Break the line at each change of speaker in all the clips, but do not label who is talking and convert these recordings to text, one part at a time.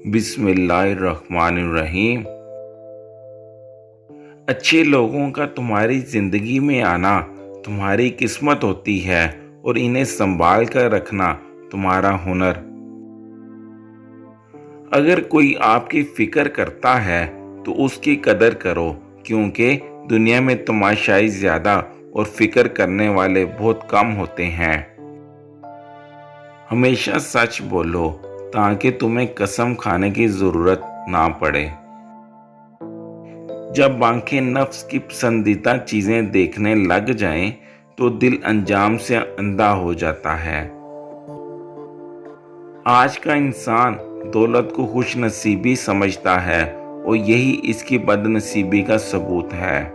बिस्मिल्लाहिर्रहमानिर्रहीम। अच्छे लोगों का तुम्हारी ज़िंदगी में आना तुम्हारी किस्मत होती है और इन्हें संभाल कर रखना तुम्हारा हुनर। अगर कोई आपकी फ़िक्र करता है तो उसकी कदर करो, क्योंकि दुनिया में तमाशाई ज़्यादा और फ़िक्र करने वाले बहुत कम होते हैं। हमेशा सच बोलो ताकि तुम्हें कसम खाने की ज़रूरत ना पड़े। जब आंखें नफ्स की पसंदीदा चीज़ें देखने लग जाएं, तो दिल अंजाम से अंधा हो जाता है। आज का इंसान दौलत को खुशनसीबी समझता है और यही इसकी बदनसीबी का सबूत है।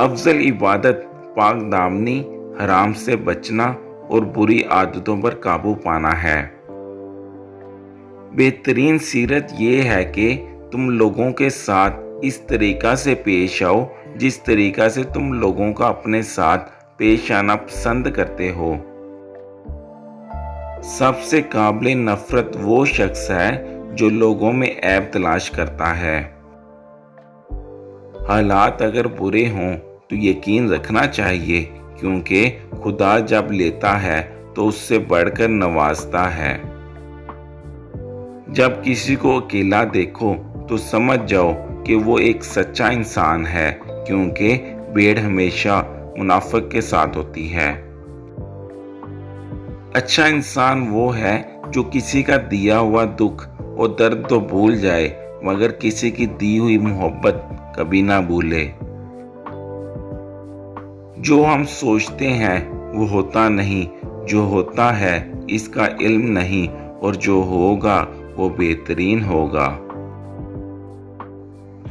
अफजल इबादत पाक दामनी, हराम से बचना और बुरी आदतों पर काबू पाना है। बेहतरीन सीरत ये है कि तुम लोगों के साथ इस तरीका से पेश आओ जिस तरीका से तुम लोगों का अपने साथ पेश आना पसंद करते हो। सबसे काबिल नफरत वो शख्स है जो लोगों में ऐब तलाश करता है। हालात अगर बुरे हों तो यकीन रखना चाहिए, क्योंकि खुदा जब लेता है तो उससे बढ़कर नवाजता है। जब किसी को अकेला देखो तो समझ जाओ कि वो एक सच्चा इंसान है, क्योंकि भीड़ हमेशा मुनाफिक के साथ होती है। अच्छा इंसान वो है जो किसी का दिया हुआ दुख और दर्द तो भूल जाए, मगर किसी की दी हुई मोहब्बत कभी ना भूले। जो हम सोचते हैं वो होता नहीं, जो होता है इसका इल्म नहीं, और जो होगा वो बेहतरीन होगा।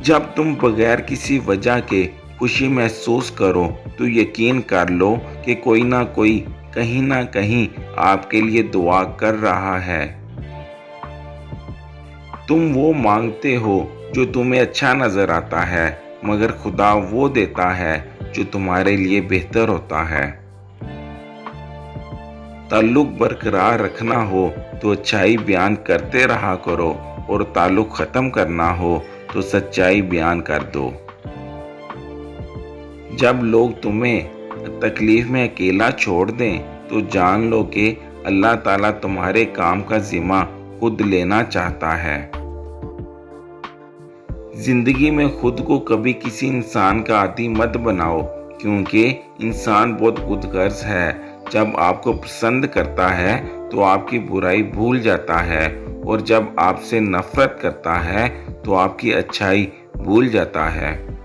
जब तुम बगैर किसी वजह के खुशी महसूस करो तो यकीन कर लो कि कोई ना कोई कहीं ना कहीं आपके लिए दुआ कर रहा है। तुम वो मांगते हो जो तुम्हें अच्छा नजर आता है, मगर खुदा वो देता है जो तुम्हारे लिए बेहतर होता है। ताल्लुक बरकरार रखना हो तो अच्छाई बयान करते रहा करो, और ताल्लुक ख़त्म करना हो तो सच्चाई बयान कर दो। जब लोग तुम्हें तकलीफ में अकेला छोड़ दें तो जान लो कि अल्लाह ताला तुम्हारे काम का जिम्मा खुद लेना चाहता है। जिंदगी में खुद को कभी किसी इंसान का आदी मत बनाओ, क्योंकि इंसान बहुत खुदगर्ज है। जब आपको पसंद करता है तो आपकी बुराई भूल जाता है, और जब आपसे नफरत करता है तो आपकी अच्छाई भूल जाता है।